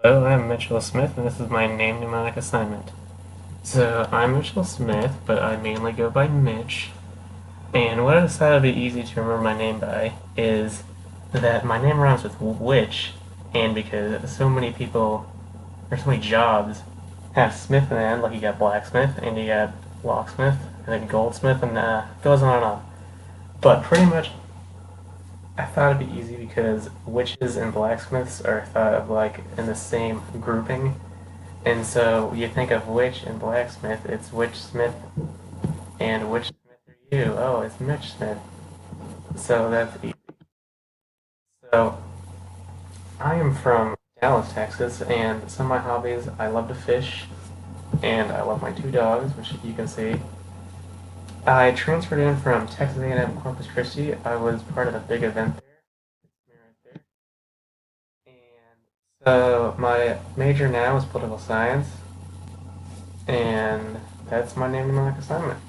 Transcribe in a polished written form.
Hello, I'm Mitchell Smith, and this is my name mnemonic assignment. So, I'm Mitchell Smith, but I mainly go by Mitch. And what I decided would be easy to remember my name by is that my name rhymes with witch, and because so many people, or so many jobs, have Smith in the end, like you got blacksmith, and you got locksmith, and then goldsmith, and goes on and on. But pretty much I thought it'd be easy because witches and blacksmiths are thought of like in the same grouping. And so you think of witch and blacksmith, it's Witch Smith, and which Smith are you? Oh, it's Mitch Smith. So that's easy. So I am from Dallas, Texas, and some of my hobbies, I love to fish, and I love my two dogs, which you can see. I transferred in from Texas A&M Corpus Christi. I was part of a big event there. It's me right there. And so my major now is political science, and that's my name and my assignment.